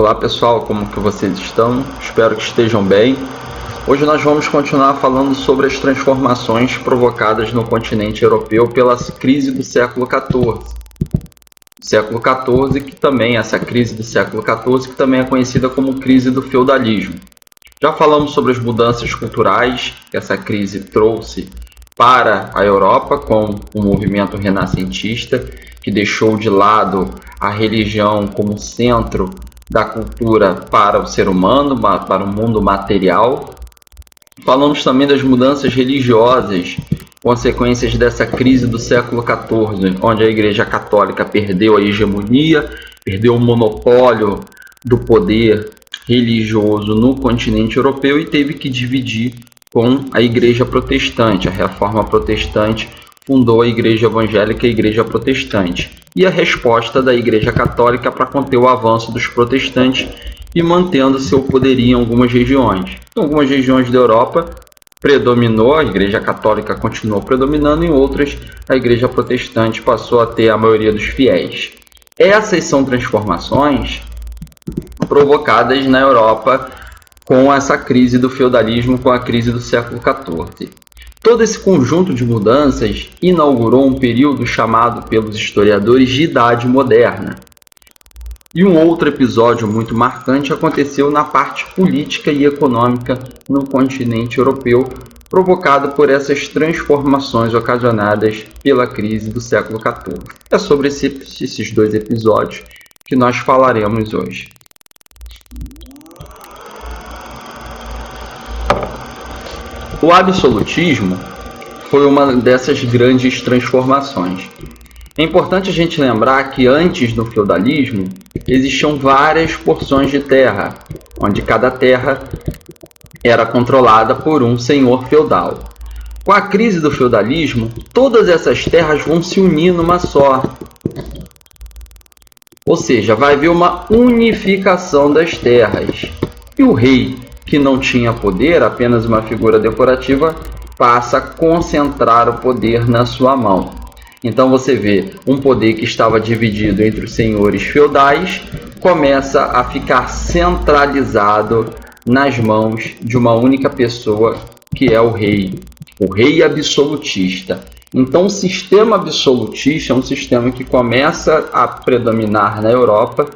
Olá pessoal, como que vocês estão? Espero que estejam bem. Hoje nós vamos continuar falando sobre as transformações provocadas no continente europeu pela crise do século XIV. Essa crise do século XIV, que também é conhecida como crise do feudalismo. Já falamos sobre as mudanças culturais que essa crise trouxe para a Europa com o movimento renascentista, que deixou de lado a religião como centro da cultura para o ser humano, para o mundo material. Falamos também das mudanças religiosas, consequências dessa crise do século XIV, onde a Igreja Católica perdeu a hegemonia, perdeu o monopólio do poder religioso no continente europeu e teve que dividir com a Igreja Protestante. A Reforma Protestante fundou a Igreja Evangélica e a Igreja Protestante. E a resposta da Igreja Católica para conter o avanço dos protestantes e mantendo seu poderio em algumas regiões. Em algumas regiões da Europa predominou, a Igreja Católica continuou predominando, em outras a Igreja Protestante passou a ter a maioria dos fiéis. Essas são transformações provocadas na Europa com essa crise do feudalismo, com a crise do século XIV. Todo esse conjunto de mudanças inaugurou um período chamado pelos historiadores de Idade Moderna. E um outro episódio muito marcante aconteceu na parte política e econômica no continente europeu, provocado por essas transformações ocasionadas pela crise do século XIV. É sobre esses dois episódios que nós falaremos hoje. O absolutismo foi uma dessas grandes transformações. É importante a gente lembrar que antes do feudalismo existiam várias porções de terra, onde cada terra era controlada por um senhor feudal. Com a crise do feudalismo, todas essas terras vão se unir numa só. Ou seja, vai haver uma unificação das terras. E o rei, que não tinha poder, apenas uma figura decorativa, passa a concentrar o poder na sua mão. Então você vê um poder que estava dividido entre os senhores feudais, começa a ficar centralizado nas mãos de uma única pessoa, que é o rei absolutista. Então o sistema absolutista é um sistema que começa a predominar na Europa,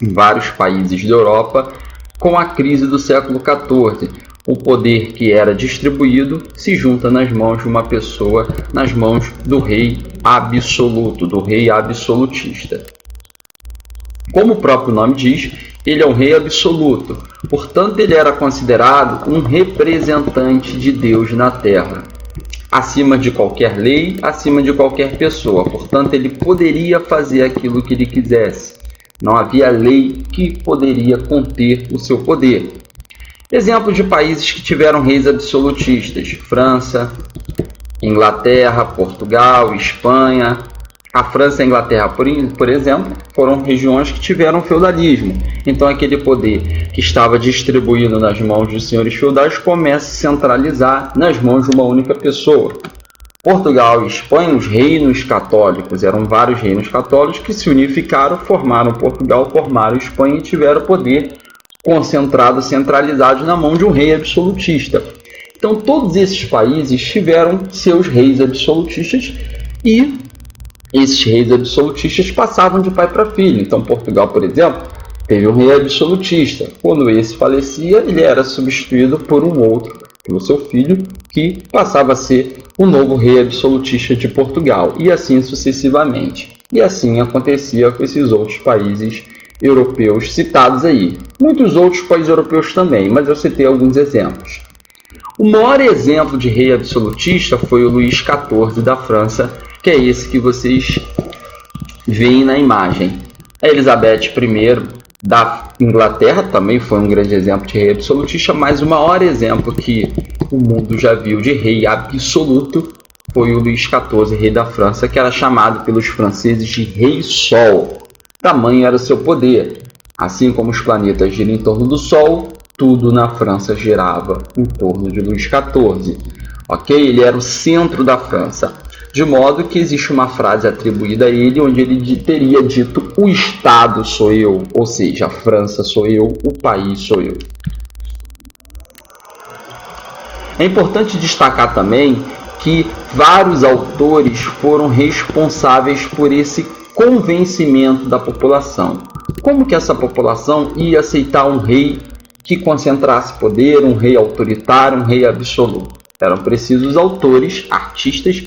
em vários países da Europa, com a crise do século XIV. O poder que era distribuído se junta nas mãos de uma pessoa, nas mãos do rei absoluto, do rei absolutista. Como o próprio nome diz, ele é um rei absoluto. Portanto, ele era considerado um representante de Deus na Terra, acima de qualquer lei, acima de qualquer pessoa. Portanto, ele poderia fazer aquilo que ele quisesse. Não havia lei que poderia conter o seu poder. Exemplos de países que tiveram reis absolutistas: França, Inglaterra, Portugal, Espanha. A França e a Inglaterra, por exemplo, foram regiões que tiveram feudalismo. Então aquele poder que estava distribuído nas mãos dos senhores feudais começa a se centralizar nas mãos de uma única pessoa. Portugal e Espanha, os reinos católicos, eram vários reinos católicos que se unificaram, formaram Portugal, formaram Espanha e tiveram poder concentrado, centralizado na mão de um rei absolutista. Então todos esses países tiveram seus reis absolutistas e esses reis absolutistas passavam de pai para filho. Então Portugal, por exemplo, teve um rei absolutista. Quando esse falecia, ele era substituído por um outro, pelo seu filho, que passava a ser o novo rei absolutista de Portugal, e assim sucessivamente. E assim acontecia com esses outros países europeus citados aí. Muitos outros países europeus também, mas eu citei alguns exemplos. O maior exemplo de rei absolutista foi o Luís XIV da França, que é esse que vocês veem na imagem. A Elizabeth I da Inglaterra também foi um grande exemplo de rei absolutista, mas o maior exemplo que o mundo já viu de rei absoluto foi o Luís XIV, rei da França, que era chamado pelos franceses de Rei Sol. Tamanho era o seu poder. Assim como os planetas giram em torno do Sol, tudo na França girava em torno de Luís XIV. Ok? Ele era o centro da França. de modo que existe uma frase atribuída a ele onde ele teria dito: o Estado sou eu, ou seja, a França sou eu, o país sou eu. É importante destacar também que vários autores foram responsáveis por esse convencimento da população. Como que essa população ia aceitar um rei que concentrasse poder, um rei autoritário, um rei absoluto? Eram precisos autores, artistas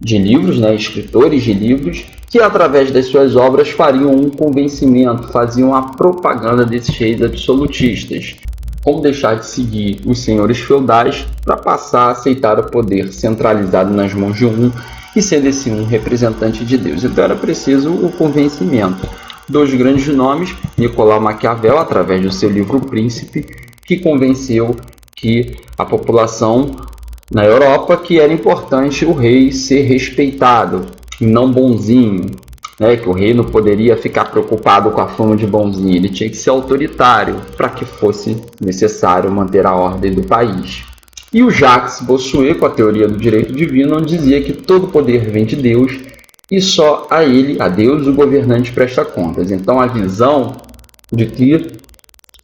de livros, escritores de livros, que através das suas obras fariam um convencimento, faziam a propaganda desses reis absolutistas. Como deixar de seguir os senhores feudais para passar a aceitar o poder centralizado nas mãos de um e ser esse um representante de Deus. Então era preciso o convencimento. Dois grandes nomes, Nicolau Maquiavel, através do seu livro O Príncipe, que convenceu que a população na Europa que era importante o rei ser respeitado, e não bonzinho, que o rei não poderia ficar preocupado com a fama de bonzinho, ele tinha que ser autoritário para que fosse necessário manter a ordem do país. E o Jacques Bossuet, com a teoria do direito divino, onde dizia que todo poder vem de Deus e só a ele, a Deus, o governante presta contas. Então a visão de que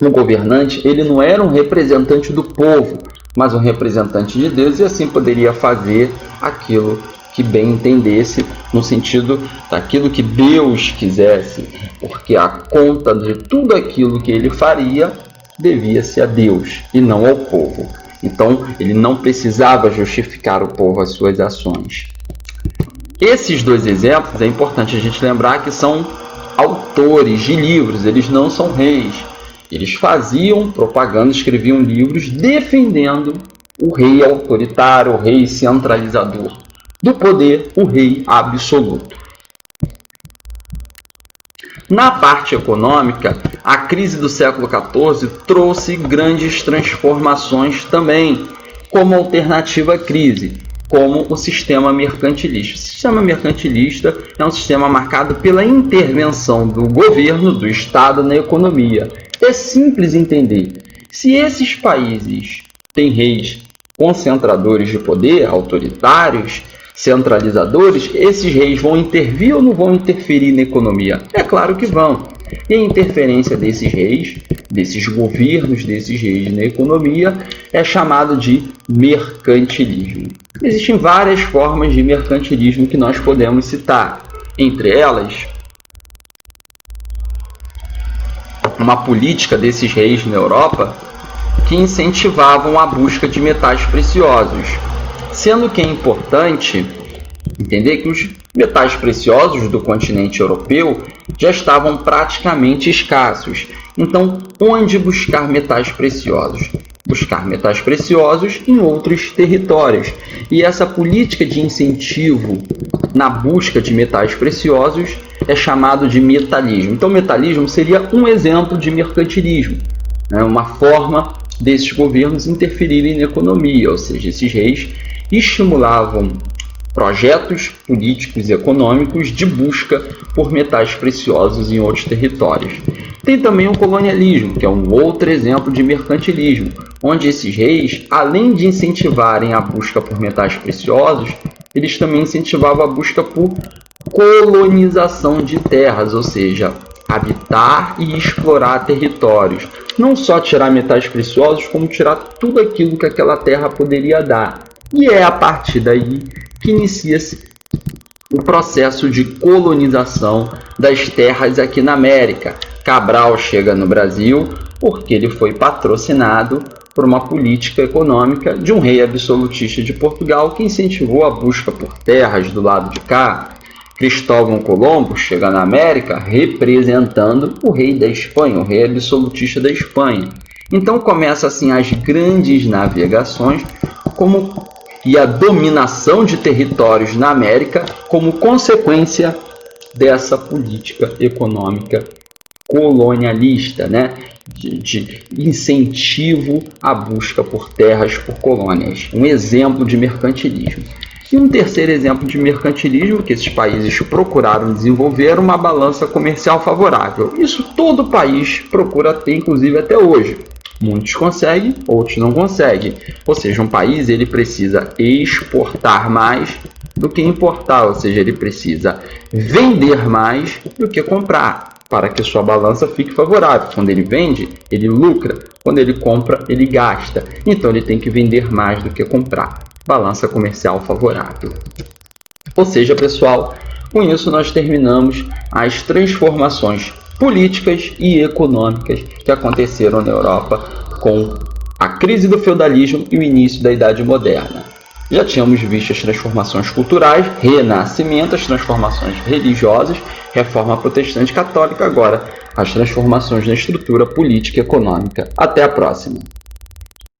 o governante ele não era um representante do povo, mas um representante de Deus, e assim poderia fazer aquilo que bem entendesse, no sentido daquilo que Deus quisesse, porque a conta de tudo aquilo que ele faria devia-se a Deus e não ao povo. Então ele não precisava justificar o povo as suas ações. Esses dois exemplos é importante a gente lembrar que são autores de livros, eles não são reis. Eles faziam propaganda, escreviam livros defendendo o rei autoritário, o rei centralizador do poder, o rei absoluto. Na parte econômica, a crise do século XIV trouxe grandes transformações também, como alternativa à crise, como o sistema mercantilista. O sistema mercantilista é um sistema marcado pela intervenção do governo, do Estado na economia. É simples entender. Se esses países têm reis concentradores de poder, autoritários, centralizadores, esses reis vão intervir ou não vão interferir na economia? É claro que vão. E a interferência desses reis, desses governos, desses reis na economia, é chamado de mercantilismo. Existem várias formas de mercantilismo que nós podemos citar. Entre elas, uma política desses reis na Europa que incentivavam a busca de metais preciosos. Sendo que é importante entender que os metais preciosos do continente europeu já estavam praticamente escassos. Então, onde buscar metais preciosos? Buscar metais preciosos em outros territórios. E essa política de incentivo na busca de metais preciosos é chamado de metalismo. Então, metalismo seria um exemplo de mercantilismo, uma forma desses governos interferirem na economia, ou seja, esses reis estimulavam projetos políticos e econômicos de busca por metais preciosos em outros territórios. Tem também o colonialismo, que é um outro exemplo de mercantilismo, onde esses reis, além de incentivarem a busca por metais preciosos, eles também incentivavam a busca por colonização de terras, ou seja, habitar e explorar territórios. Não só tirar metais preciosos, como tirar tudo aquilo que aquela terra poderia dar. E é a partir daí que inicia-se o processo de colonização das terras aqui na América. Cabral chega no Brasil porque ele foi patrocinado por uma política econômica de um rei absolutista de Portugal que incentivou a busca por terras do lado de cá. Cristóvão Colombo chega na América representando o rei da Espanha, o rei absolutista da Espanha. Então começa assim as grandes navegações e a dominação de territórios na América como consequência dessa política econômica colonialista, de incentivo à busca por terras, por colônias. Um exemplo de mercantilismo. E um terceiro exemplo de mercantilismo que esses países procuraram desenvolver era uma balança comercial favorável. Isso todo país procura ter, inclusive até hoje. Muitos conseguem, outros não conseguem. Ou seja, um país ele precisa exportar mais do que importar, ou seja, ele precisa vender mais do que comprar, para que sua balança fique favorável. Quando ele vende, ele lucra. Quando ele compra, ele gasta. Então, ele tem que vender mais do que comprar. Balança comercial favorável. Ou seja, pessoal, com isso nós terminamos as transformações políticas e econômicas que aconteceram na Europa com a crise do feudalismo e o início da Idade Moderna. Já tínhamos visto as transformações culturais, renascimento, as transformações religiosas, reforma protestante católica, agora as transformações na estrutura política e econômica. Até a próxima!